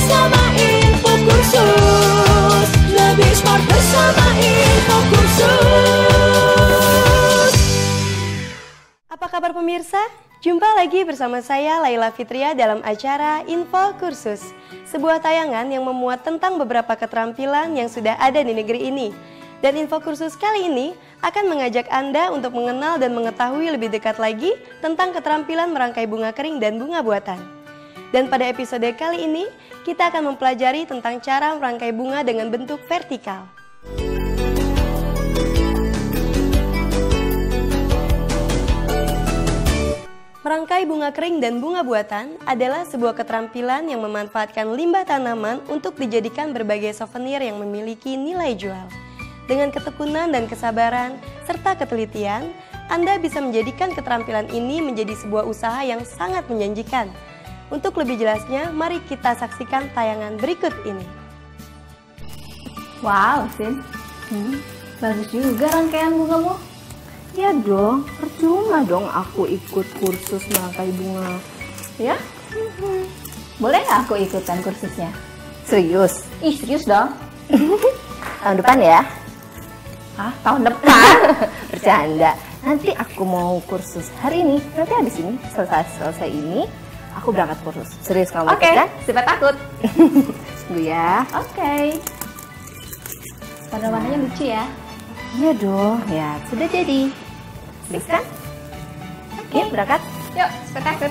bersama Info Kursus. Lebih smart bersama Info Kursus. Apa kabar pemirsa? Jumpa lagi bersama saya Laila Fitria dalam acara Info Kursus, sebuah tayangan yang memuat tentang beberapa keterampilan yang sudah ada di negeri ini. Dan Info Kursus kali ini akan mengajak Anda untuk mengenal dan mengetahui lebih dekat lagi tentang keterampilan merangkai bunga kering dan bunga buatan. Dan pada episode kali ini, kita akan mempelajari tentang cara merangkai bunga dengan bentuk vertikal. Merangkai bunga kering dan bunga buatan adalah sebuah keterampilan yang memanfaatkan limbah tanaman untuk dijadikan berbagai souvenir yang memiliki nilai jual. Dengan ketekunan dan kesabaran, serta ketelitian, Anda bisa menjadikan keterampilan ini menjadi sebuah usaha yang sangat menjanjikan. Untuk lebih jelasnya, mari kita saksikan tayangan berikut ini. Wow, Sin. Bagus juga rangkaian bungamu. Ya dong, percuma dong aku ikut kursus merangkai bunga. Ya? Boleh nggak aku ikutan kursusnya? Serius? Ih, serius dong. Tahun depan ya? Hah? Tahun depan? Bercanda. Nanti aku mau kursus hari ini. Nanti habis ini, selesai ini, aku berangkat kursus. Serius kamu ikut kan? Siapa takut? Tunggu ya. Oke. Pada warnanya lucu ya? Iya dong, ya sudah jadi. Please kan? Oke, berangkat. Yuk, sepakat.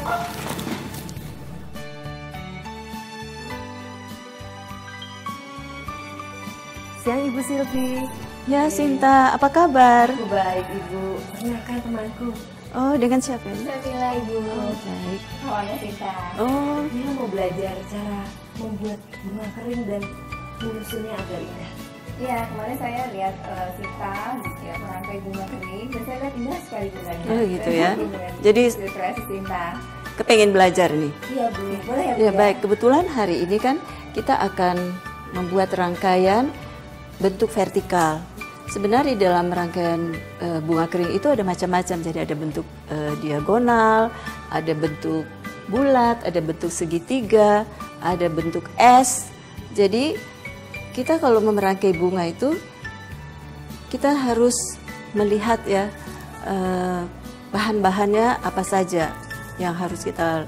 Siang Ibu Silvi. Ya Sinta, apa kabar? Baik Ibu, perkenalkan temanku. Oh, dengan siapa ini? Samila Ibu. Oh, baik. Awalnya Sinta. Oh, Dia mau belajar cara membuat bunga kering dan menyusunnya agar indah. Iya, kemarin saya lihat Sinta ya, merangkai bunga kering dan saya lihat indah sekali bunganya. Oh, gitu ya. Jadi Ilustrasi Sinta. kepengen belajar nih? Iya Bu, boleh ya Bu? Ya baik, kebetulan hari ini kan kita akan membuat rangkaian bentuk vertikal. Sebenarnya di dalam rangkaian bunga kering itu ada macam-macam. Jadi ada bentuk diagonal, ada bentuk bulat, ada bentuk segitiga, ada bentuk S. Jadi kita kalau merangkai bunga itu kita harus melihat ya bahan-bahannya apa saja yang harus kita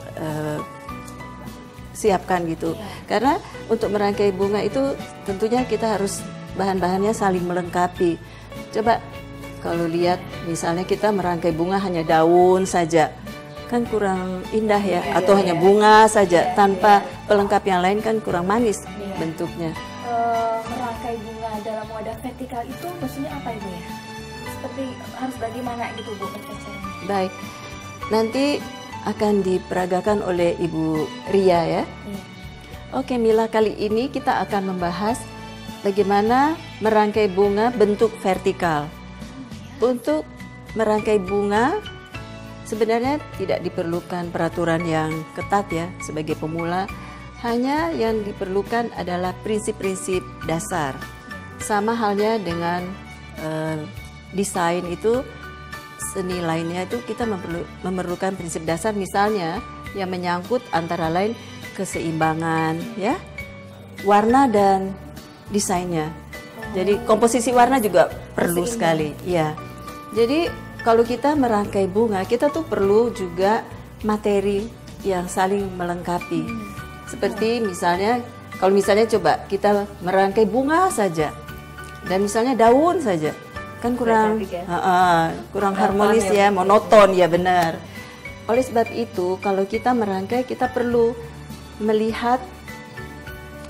siapkan gitu. Karena untuk merangkai bunga itu tentunya kita harus bahan-bahannya saling melengkapi. Coba kalau lihat misalnya kita merangkai bunga hanya daun saja, kan kurang indah ya, atau hanya bunga saja tanpa pelengkap yang lain kan kurang manis bentuknya. Merangkai bunga dalam wadah vertikal itu maksudnya apa Ibu ya? Seperti harus bagaimana gitu Bu caranya? Baik, nanti akan diperagakan oleh Ibu Ria ya. Oke Mila, kali ini kita akan membahas bagaimana merangkai bunga bentuk vertikal. Untuk merangkai bunga sebenarnya tidak diperlukan peraturan yang ketat ya sebagai pemula. Hanya yang diperlukan adalah prinsip-prinsip dasar. Sama halnya dengan desain itu, seni lainnya itu kita memerlukan prinsip dasar, misalnya yang menyangkut antara lain keseimbangan ya, warna dan desainnya. Jadi komposisi warna juga perlu sekali ya. Jadi kalau kita merangkai bunga, kita tuh perlu juga materi yang saling melengkapi. Seperti misalnya, kalau misalnya coba kita merangkai bunga saja dan misalnya daun saja, kan kurang harmonis ya, monoton ya, benar. Oleh sebab itu, kalau kita merangkai, kita perlu melihat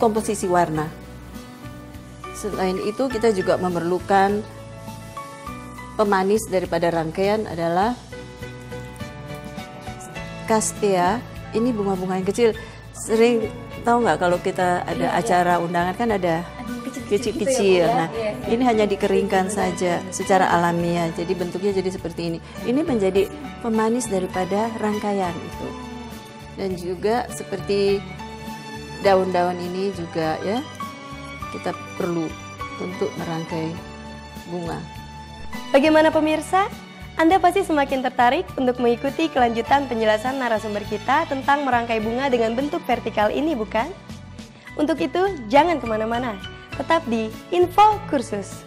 komposisi warna. Selain itu, kita juga memerlukan pemanis daripada rangkaian adalah Caspea. Ini bunga-bunga yang kecil. Sering tahu nggak kalau kita ada acara undangan kan ada kecil-kecil. Nah, ini hanya dikeringkan saja secara alamiah. Jadi bentuknya jadi seperti ini. Ini menjadi pemanis daripada rangkaian itu. Dan juga seperti daun-daun ini juga ya, kita perlu untuk merangkai bunga. Bagaimana pemirsa? Anda pasti semakin tertarik untuk mengikuti kelanjutan penjelasan narasumber kita tentang merangkai bunga dengan bentuk vertikal ini, bukan? Untuk itu, jangan kemana-mana, tetap di Info Kursus.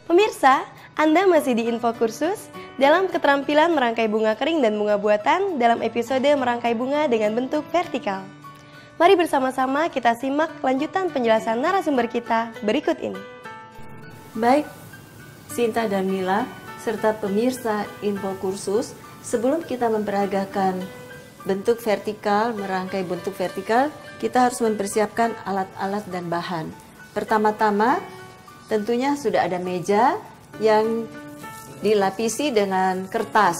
Pemirsa, Anda masih di Info Kursus dalam keterampilan merangkai bunga kering dan bunga buatan dalam episode merangkai bunga dengan bentuk vertikal. Mari bersama-sama kita simak lanjutan penjelasan narasumber kita berikut ini. Baik, Sinta dan Mila, serta pemirsa Info Kursus, sebelum kita memperagakan bentuk vertikal, merangkai bentuk vertikal, kita harus mempersiapkan alat-alat dan bahan. Pertama-tama, tentunya sudah ada meja yang dilapisi dengan kertas.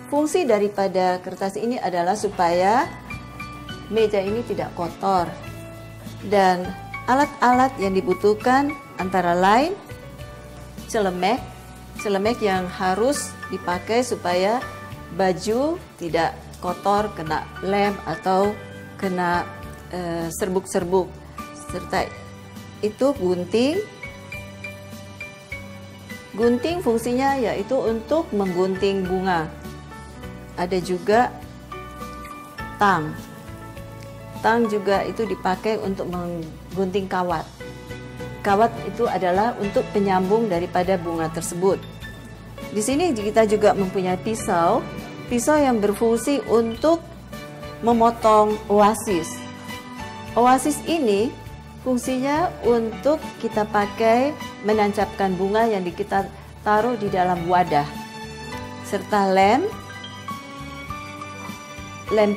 Fungsi daripada kertas ini adalah supaya meja ini tidak kotor. Dan alat-alat yang dibutuhkan antara lain celemek yang harus dipakai supaya baju tidak kotor, kena lem atau kena serbuk-serbuk. Serta itu gunting. Gunting fungsinya yaitu untuk menggunting bunga. Ada juga tang. Tang juga itu dipakai untuk menggunting kawat. Kawat itu adalah untuk penyambung daripada bunga tersebut. Di sini kita juga mempunyai pisau yang berfungsi untuk memotong oasis. Oasis ini fungsinya untuk kita pakai menancapkan bunga yang kita taruh di dalam wadah. Serta lem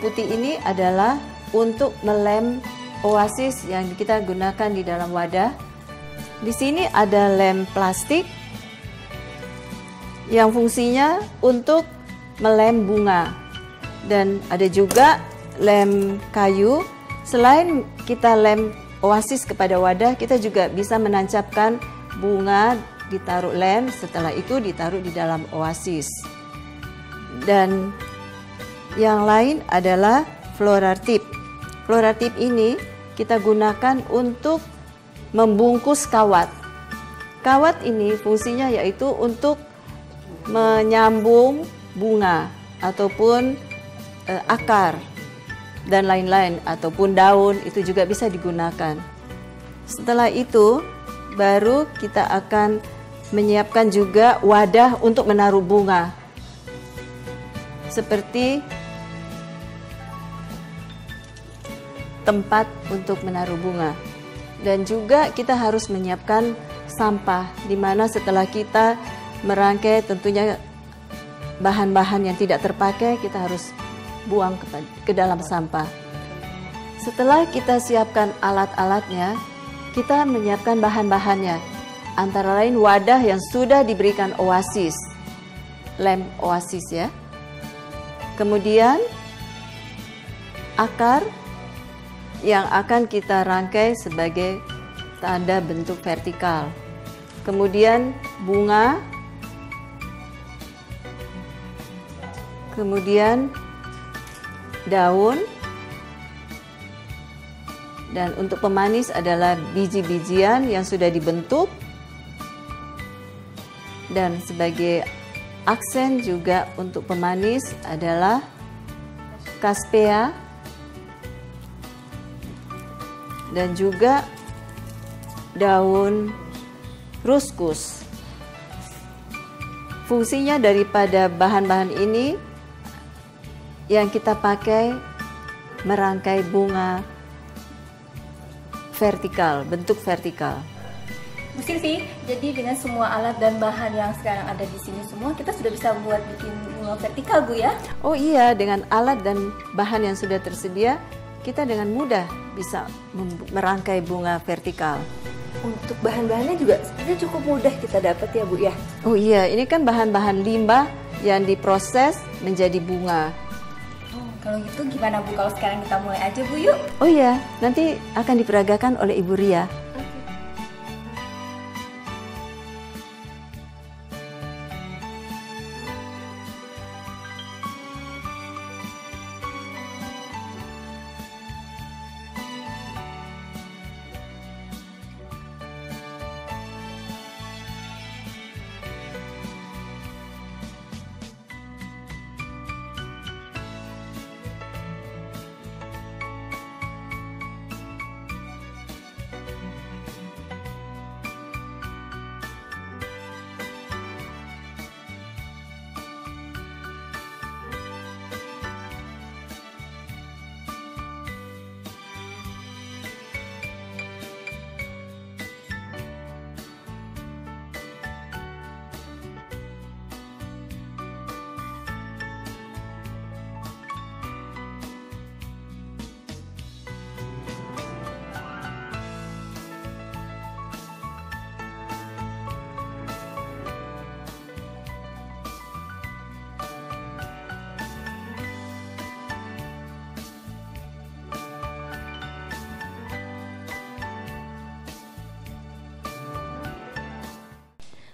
putih ini adalah untuk melem oasis yang kita gunakan di dalam wadah. Di sini ada lem plastik yang fungsinya untuk melem bunga. Dan ada juga lem kayu. Selain kita lem oasis kepada wadah, kita juga bisa menancapkan bunga, ditaruh lem, setelah itu ditaruh di dalam oasis. Dan yang lain adalah floral tip. Floral tip ini kita gunakan untuk membungkus kawat. Kawat ini fungsinya yaitu untuk menyambung bunga ataupun akar dan lain-lain, ataupun daun, itu juga bisa digunakan. Setelah itu baru kita akan menyiapkan juga wadah untuk menaruh bunga, seperti tempat untuk menaruh bunga. Dan juga kita harus menyiapkan sampah, di mana setelah kita merangkai tentunya bahan-bahan yang tidak terpakai kita harus buang ke dalam sampah. Setelah kita siapkan alat-alatnya, kita menyiapkan bahan-bahannya. Antara lain wadah yang sudah diberikan oasis, lem oasis ya. Kemudian akar yang akan kita rangkai sebagai tanda bentuk vertikal. Kemudian bunga. Kemudian daun, dan untuk pemanis adalah biji-bijian yang sudah dibentuk, dan sebagai aksen juga untuk pemanis adalah kaspea dan juga daun ruskus. Fungsinya daripada bahan-bahan ini yang kita pakai merangkai bunga vertikal, bentuk vertikal. Bu Silvi, jadi dengan semua alat dan bahan yang sekarang ada di sini semua, kita sudah bisa buat bikin bunga vertikal, Bu ya? Oh iya, dengan alat dan bahan yang sudah tersedia, kita dengan mudah bisa merangkai bunga vertikal. Untuk bahan-bahannya juga sebenarnya cukup mudah kita dapat ya Bu ya? Oh iya, ini kan bahan-bahan limbah yang diproses menjadi bunga. Kalau gitu gimana Bu, kalau sekarang kita mulai aja Bu yuk? Oh iya, nanti akan diperagakan oleh Ibu Ria.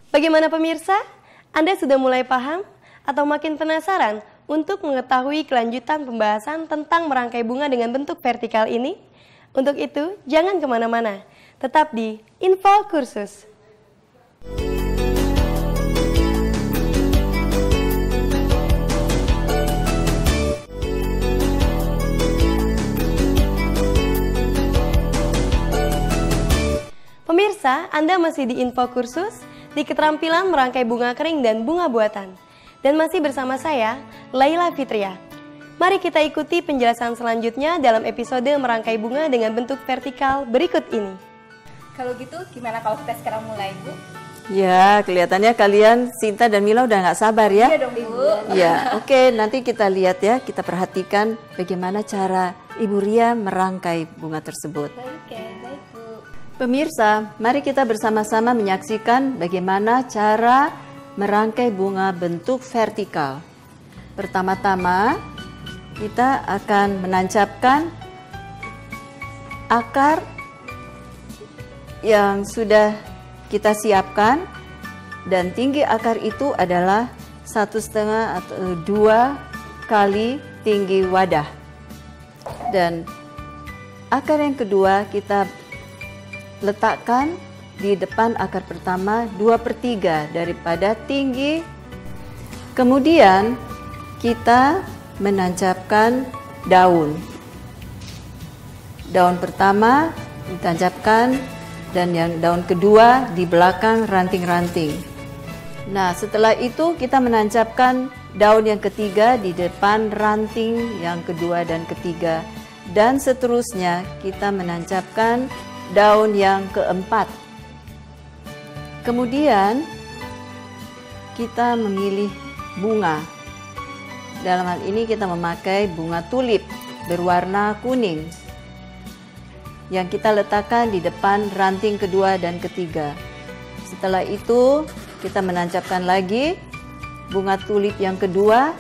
Bagaimana pemirsa? Anda sudah mulai paham atau makin penasaran untuk mengetahui kelanjutan pembahasan tentang merangkai bunga dengan bentuk vertikal ini? Untuk itu, jangan kemana-mana. Tetap di Info Kursus. Pemirsa, Anda masih di Info Kursus, di keterampilan merangkai bunga kering dan bunga buatan. Dan masih bersama saya, Laila Fitria. Mari kita ikuti penjelasan selanjutnya dalam episode merangkai bunga dengan bentuk vertikal berikut ini. Kalau gitu, gimana kalau kita sekarang mulai, Bu? Ya, kelihatannya kalian, Sinta dan Mila udah nggak sabar ya? Iya dong, Bu. Ya, oke, nanti kita lihat ya, kita perhatikan bagaimana cara Ibu Ria merangkai bunga tersebut. Oke, baik, Bu. Pemirsa, mari kita bersama-sama menyaksikan bagaimana cara merangkai bunga bentuk vertikal. Pertama-tama, kita akan menancapkan akar yang sudah kita siapkan, dan tinggi akar itu adalah 1,5 atau 2 kali tinggi wadah. Dan akar yang kedua kita letakkan di depan akar pertama 2/3 daripada tinggi. Kemudian kita menancapkan daun. Daun pertama ditancapkan dan yang daun kedua di belakang ranting-ranting. Nah, setelah itu kita menancapkan daun yang ketiga di depan ranting yang kedua dan ketiga, dan seterusnya kita menancapkan daun yang keempat. Kemudian kita memilih bunga. Dalam hal ini kita memakai bunga tulip berwarna kuning yang kita letakkan di depan ranting kedua dan ketiga. Setelah itu kita menancapkan lagi bunga tulip yang kedua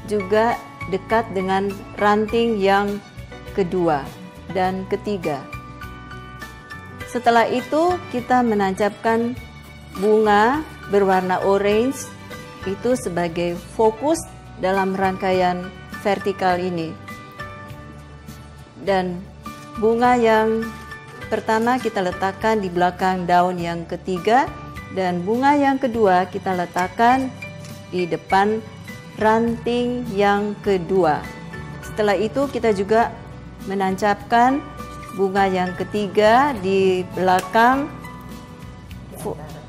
juga dekat dengan ranting yang kedua dan ketiga. Setelah itu kita menancapkan bunga berwarna orange itu sebagai fokus dalam rangkaian vertikal ini. Dan bunga yang pertama kita letakkan di belakang daun yang ketiga, dan bunga yang kedua kita letakkan di depan ranting yang kedua. Setelah itu kita juga menancapkan bunga yang ketiga di belakang,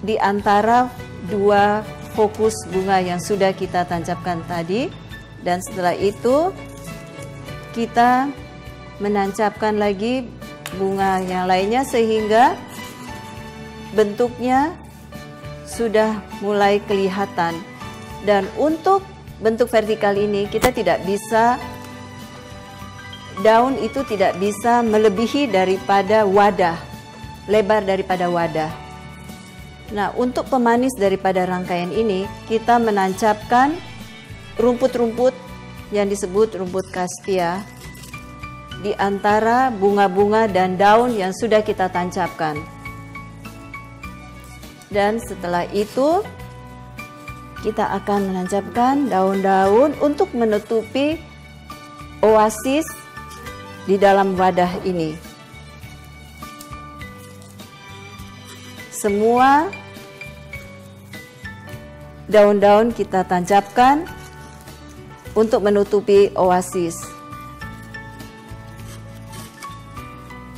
di antara dua fokus bunga yang sudah kita tancapkan tadi. Dan setelah itu kita menancapkan lagi bunga yang lainnya sehingga bentuknya sudah mulai kelihatan. Dan untuk bentuk vertikal ini kita tidak bisa, daun itu tidak bisa melebihi daripada wadah, lebar daripada wadah. Nah, untuk pemanis daripada rangkaian ini, kita menancapkan rumput-rumput yang disebut rumput kastia di antara bunga-bunga dan daun yang sudah kita tancapkan. Dan setelah itu, kita akan menancapkan daun-daun untuk menutupi oasis di dalam wadah ini. Semua daun-daun kita tancapkan untuk menutupi oasis.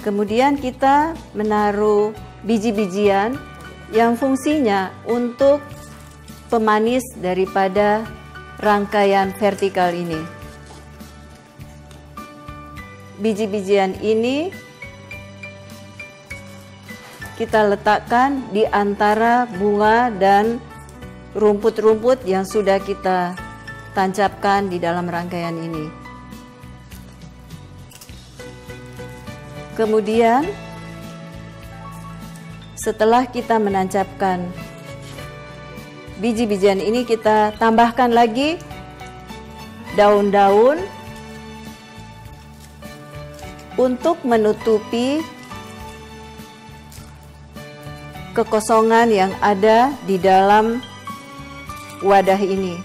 Kemudian kita menaruh biji-bijian yang fungsinya untuk pemanis daripada rangkaian vertikal ini. Biji-bijian ini kita letakkan di antara bunga dan rumput-rumput yang sudah kita tancapkan di dalam rangkaian ini. Kemudian setelah kita menancapkan biji-bijian ini, kita tambahkan lagi daun-daun untuk menutupi kekosongan yang ada di dalam wadah ini.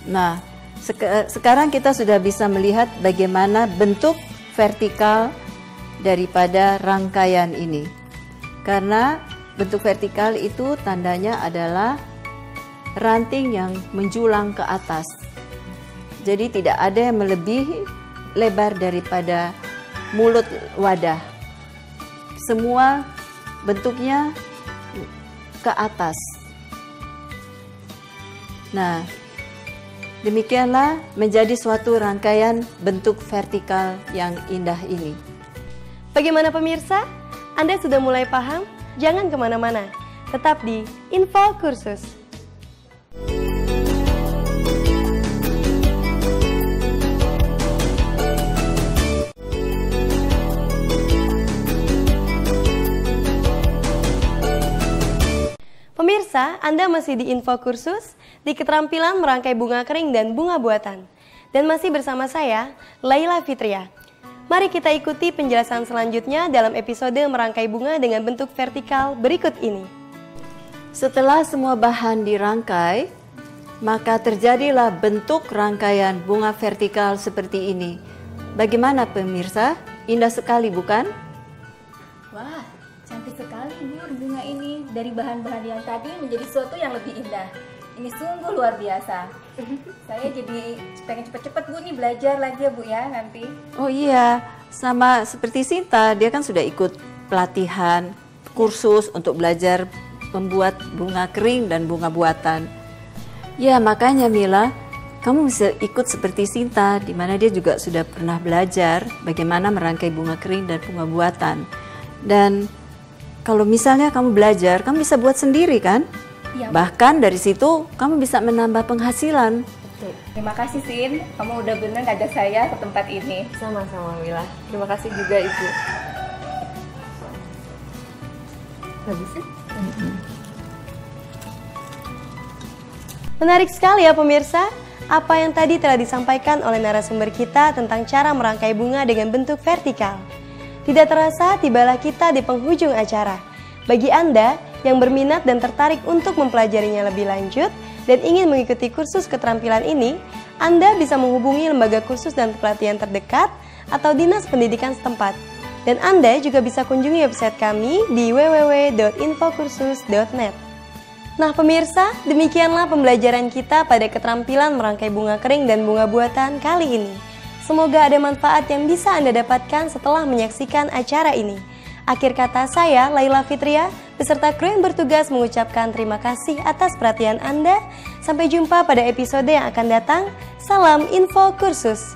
Nah, sekarang kita sudah bisa melihat bagaimana bentuk vertikal daripada rangkaian ini. Karena bentuk vertikal itu tandanya adalah ranting yang menjulang ke atas. Jadi tidak ada yang melebihi lebar daripada mulut wadah. Semua bentuknya ke atas. Nah, demikianlah menjadi suatu rangkaian bentuk vertikal yang indah ini. Bagaimana pemirsa? Anda sudah mulai paham? Jangan kemana-mana. Tetap di Info Kursus. Pemirsa, Anda masih di Info Kursus, di keterampilan merangkai bunga kering dan bunga buatan. Dan masih bersama saya, Laila Fitria. Mari kita ikuti penjelasan selanjutnya dalam episode merangkai bunga dengan bentuk vertikal berikut ini. Setelah semua bahan dirangkai, maka terjadilah bentuk rangkaian bunga vertikal seperti ini. Bagaimana pemirsa? Indah sekali bukan? Wah, cantik sekali Bu bunga ini. Dari bahan-bahan yang tadi menjadi sesuatu yang lebih indah. Ini sungguh luar biasa. Saya jadi pengen cepet-cepet Bu nih belajar lagi ya Bu ya nanti. Oh iya, sama seperti Sinta, dia kan sudah ikut pelatihan, kursus untuk belajar membuat bunga kering dan bunga buatan. Ya makanya Mila, kamu bisa ikut seperti Sinta, di mana dia juga sudah pernah belajar bagaimana merangkai bunga kering dan bunga buatan. Dan kalau misalnya kamu belajar, kamu bisa buat sendiri kan? Iya. Bahkan dari situ kamu bisa menambah penghasilan. Terima kasih Sin, kamu udah bener ngajak saya ke tempat ini. Sama-sama Wila. Terima kasih juga Ibu. Habisnya? Menarik sekali ya pemirsa, apa yang tadi telah disampaikan oleh narasumber kita tentang cara merangkai bunga dengan bentuk vertikal. Tidak terasa tibalah kita di penghujung acara. Bagi Anda yang berminat dan tertarik untuk mempelajarinya lebih lanjut dan ingin mengikuti kursus keterampilan ini, Anda bisa menghubungi lembaga kursus dan pelatihan terdekat atau dinas pendidikan setempat. Dan Anda juga bisa kunjungi website kami di www.infokursus.net. Nah pemirsa, demikianlah pembelajaran kita pada keterampilan merangkai bunga kering dan bunga buatan kali ini. Semoga ada manfaat yang bisa Anda dapatkan setelah menyaksikan acara ini. Akhir kata saya, Laila Fitria, beserta kru yang bertugas mengucapkan terima kasih atas perhatian Anda. Sampai jumpa pada episode yang akan datang. Salam Info Kursus.